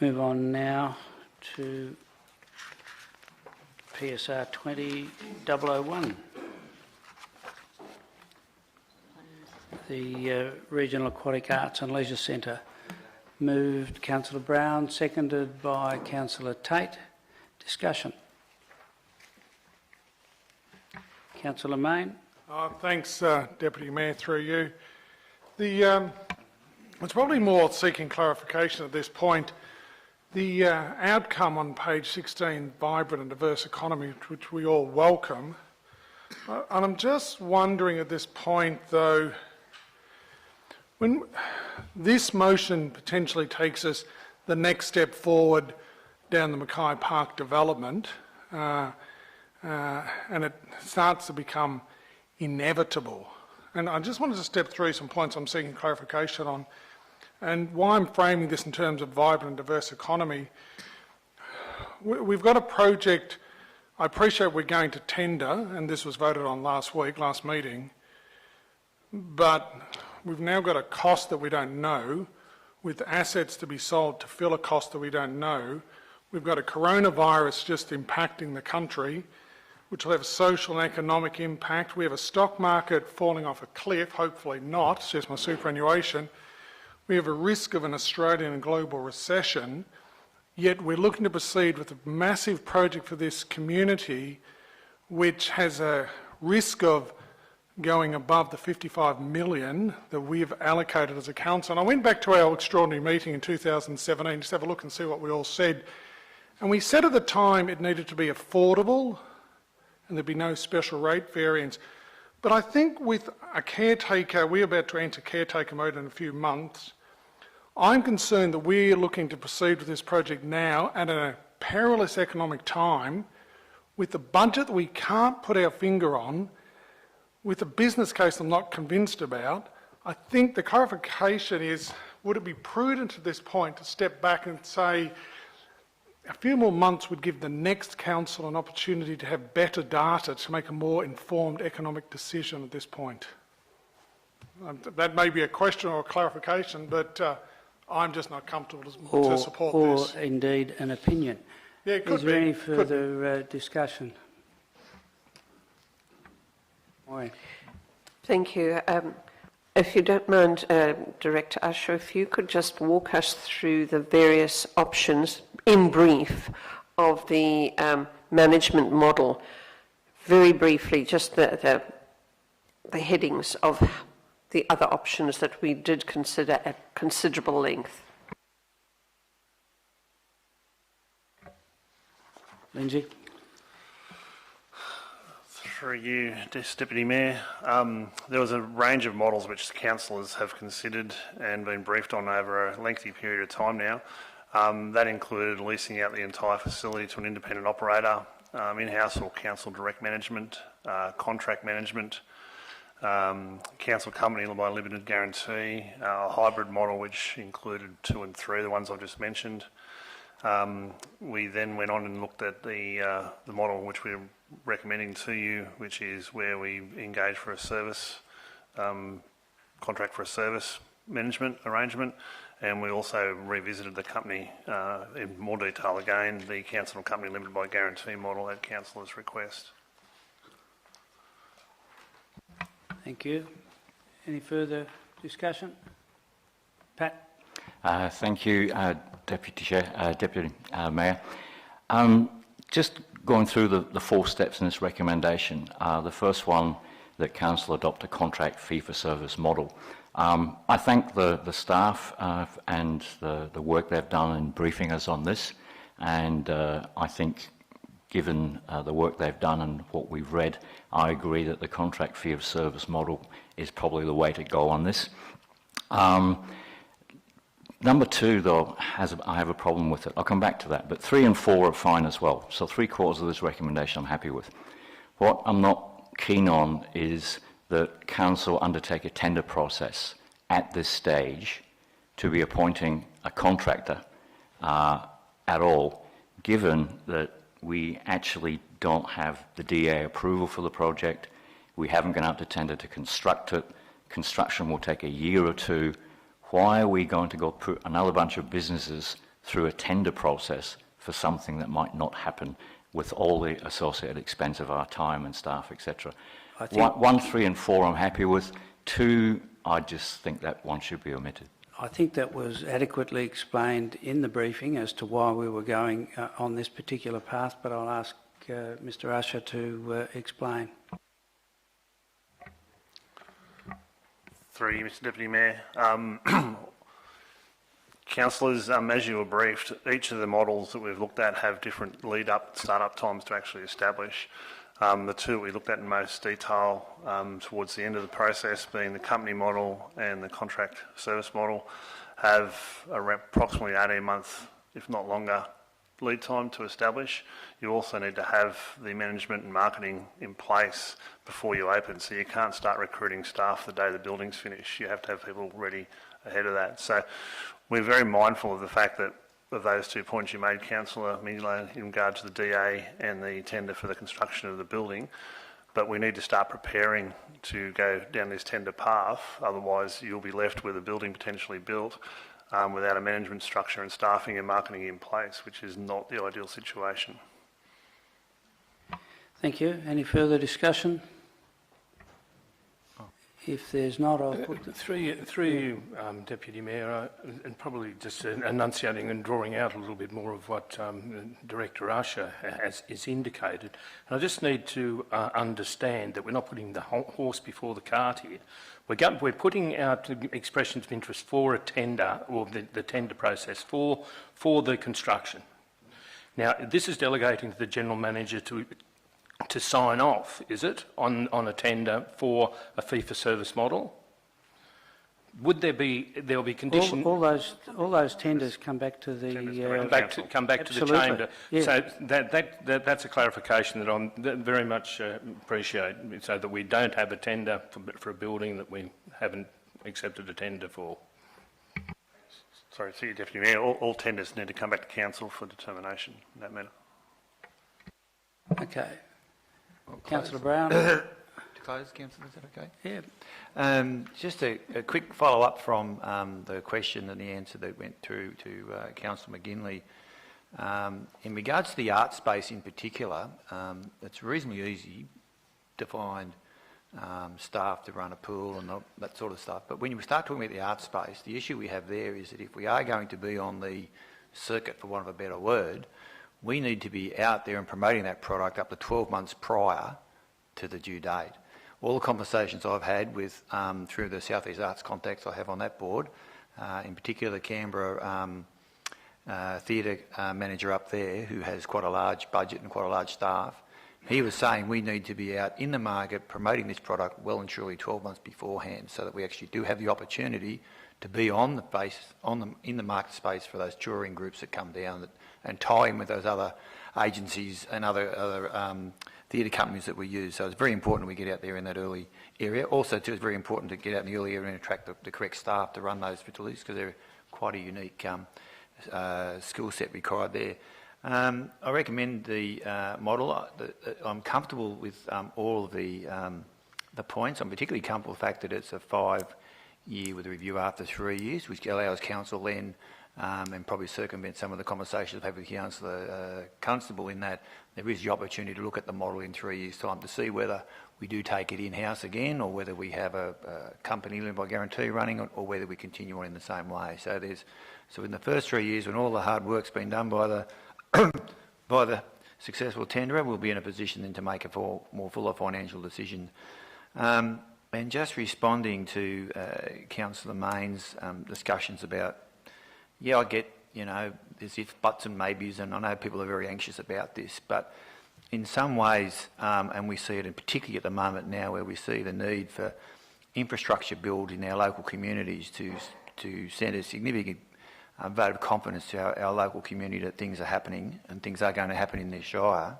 Move on now to PSR 20-001. The Regional Aquatic Arts and Leisure Centre. Moved Councillor Brown, seconded by Councillor Tate. Discussion. Councillor Mayne. Thanks, Deputy Mayor, through you. It's probably more seeking clarification at this point. The outcome on page 16, vibrant and diverse economy, which we all welcome, and I'm just wondering at this point, though, when this motion potentially takes us the next step forward down the Mackay Park development, and it starts to become inevitable. And I just wanted to step through some points I'm seeking clarification on, and why I'm framing this in terms of vibrant and diverse economy. We've got a project, I appreciate we're going to tender, and this was voted on last meeting, but we've now got a cost that we don't know, with assets to be sold to fill a cost that we don't know. We've got a coronavirus just impacting the country, which will have a social and economic impact. We have a stock market falling off a cliff, hopefully not, it's just my superannuation. We have a risk of an Australian and global recession, yet we're looking to proceed with a massive project for this community, which has a risk of going above the 55 million that we've allocated as a council. And I went back to our extraordinary meeting in 2017, just have a look and see what we all said. And we said at the time it needed to be affordable and there'd be no special rate variance. But I think with a caretaker, we're about to enter caretaker mode in a few months. I'm concerned that we're looking to proceed with this project now at a perilous economic time, with a budget that we can't put our finger on, with a business case I'm not convinced about. I think the clarification is, would it be prudent at this point to step back and say a few more months would give the next council an opportunity to have better data to make a more informed economic decision at this point? That may be a question or a clarification, but I'm just not comfortable to support this. Or indeed an opinion. Yeah, it could Is there be. any further discussion? Thank you. If you don't mind, Director Usher, if you could just walk us through the various options in brief of the management model, very briefly, just the headings of the other options that we did consider at considerable length. Lindsay. Through you, Deputy Mayor. There was a range of models which the councillors have considered and been briefed on over a lengthy period of time now. That included leasing out the entire facility to an independent operator, in-house or council direct management, contract management, council company by limited guarantee, a hybrid model which included 2 and 3, the ones I've just mentioned. We then went on and looked at the model which we're recommending to you, which is where we engage for a service, contract for a service management arrangement, and we also revisited the company in more detail again, the council and company limited by guarantee model at councillors' request. Thank you. Any further discussion? Pat? Thank you, Deputy Chair, Deputy Mayor. Just going through the 4 steps in this recommendation. The first one, that Council adopt a contract fee-for-service model. I thank the staff and the work they've done in briefing us on this, and I think given the work they've done and what we've read, I agree that the contract fee-of-service model is probably the way to go on this. Number 2, though, I have a problem with it. I'll come back to that. But 3 and 4 are fine as well. So 3/4 of this recommendation I'm happy with. What I'm not keen on is that council undertake a tender process at this stage to be appointing a contractor at all, given that we actually don't have the DA approval for the project. We haven't gone out to tender to construct it. Construction will take a year or 2. Why are we going to go put another bunch of businesses through a tender process for something that might not happen with all the associated expense of our time and staff, etc. I think- 1, 3 and 4 I'm happy with. 2, I just think that one should be omitted. I think that was adequately explained in the briefing as to why we were going on this particular path, but I'll ask Mr Usher to explain. Through you, Mr Deputy Mayor. Councillors, as you were briefed, each of the models that we've looked at have different lead-up, start-up times to actually establish. The two we looked at in most detail towards the end of the process, being the company model and the contract service model, have approximately 18 months, if not longer, lead time to establish. You also need to have the management and marketing in place before you open, so you can't start recruiting staff the day the building's finished. You have to have people ready ahead of that. So we're very mindful of the fact that of those 2 points you made, Councillor Mignolet, in regard to the DA and the tender for the construction of the building, but we need to start preparing to go down this tender path. Otherwise, you'll be left with a building potentially built without a management structure and staffing and marketing in place, which is not the ideal situation. Thank you. Any further discussion? If there's not, I'll put the... Through you, Deputy Mayor, and probably just enunciating and drawing out a little bit more of what Director Usher has indicated. And I just need to understand that we're not putting the horse before the cart here. We're putting out expressions of interest for a tender, or the tender process for the construction. Now, this is delegating to the General Manager to sign off, is it, on a tender for a fee-for-service model? Would there be condition? All those tenders come back to the... come back to the chamber. Yeah. So that's a clarification that I very much appreciate, so that we don't have a tender for a building that we haven't accepted a tender for. Sorry, through you, Deputy Mayor, all tenders need to come back to Council for determination in that matter. Okay. Councillor Brown. To close, Councillor, is that okay? Yeah. Just a quick follow-up from the question and the answer that went through to Councillor McGinley. In regards to the art space in particular, it's reasonably easy to find staff to run a pool and that sort of stuff. But when you start talking about the art space, the issue we have there is that if we are going to be on the circuit, for want of a better word, we need to be out there and promoting that product up to 12 months prior to the due date. All the conversations I've had with through the South East Arts contacts I have on that board, in particular the Canberra theatre manager up there, who has quite a large budget and quite a large staff, he was saying we need to be out in the market promoting this product well and truly 12 months beforehand, so that we actually do have the opportunity to be on the base, in the market space for those touring groups that come down and tie in with those other agencies and other theatre companies that we use. So it's very important we get out there in that early area. Also, too, it's very important to get out in the early area and attract the correct staff to run those facilities, because they're quite a unique skill set required there. I recommend the model. I'm comfortable with all of the points. I'm particularly comfortable with the fact that it's a 5-year with a review after 3 years, which allows council then, and probably circumvent some of the conversations I've had with Councillor Constable, in that there is the opportunity to look at the model in 3 years' time to see whether we do take it in-house again, or whether we have a company limited by guarantee running it, or whether we continue on in the same way. So in the first 3 years, when all the hard work's been done by the successful tenderer, we'll be in a position then to make a more fuller financial decision. And just responding to Councillor Main's discussions about, I get, there's if buts and maybes, and I know people are very anxious about this, but in some ways, and we see it in particularly at the moment now, where we see the need for infrastructure build in our local communities to send a significant vote of confidence to our local community that things are happening and things are going to happen in their Shire.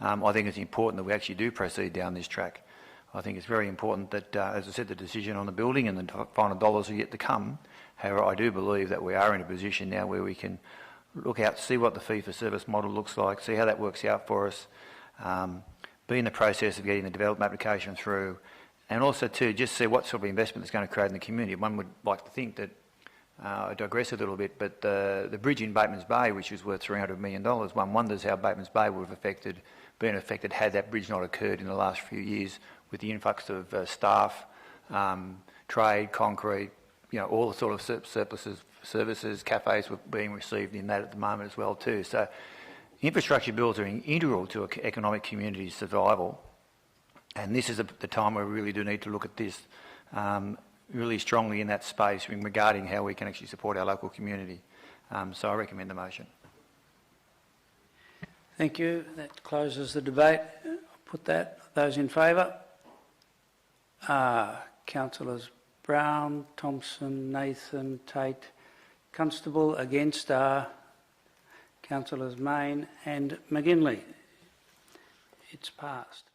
I think it's important that we actually do proceed down this track. I think it's very important that, as I said, the decision on the building and the final dollars are yet to come. However, I do believe that we are in a position now where we can look out, see what the fee-for-service model looks like, see how that works out for us, be in the process of getting the development application through, and also to just see what sort of investment it's going to create in the community. One would like to think that I digress a little bit, but the bridge in Batemans Bay, which was worth $300 million, one wonders how Batemans Bay would have been affected had that bridge not occurred in the last few years, with the influx of staff, trade, concrete, all the sort of surpluses, services, cafes were being received in that at the moment as well too. So infrastructure bills are integral to economic community survival, and this is the time where we really do need to look at this really strongly in that space regarding how we can actually support our local community. So I recommend the motion. Thank you. That closes the debate. I'll put that. Those in favour? Councillors Brown, Thompson, Nathan, Tate, Constable. Against Councillors Main and McGinley. It's passed.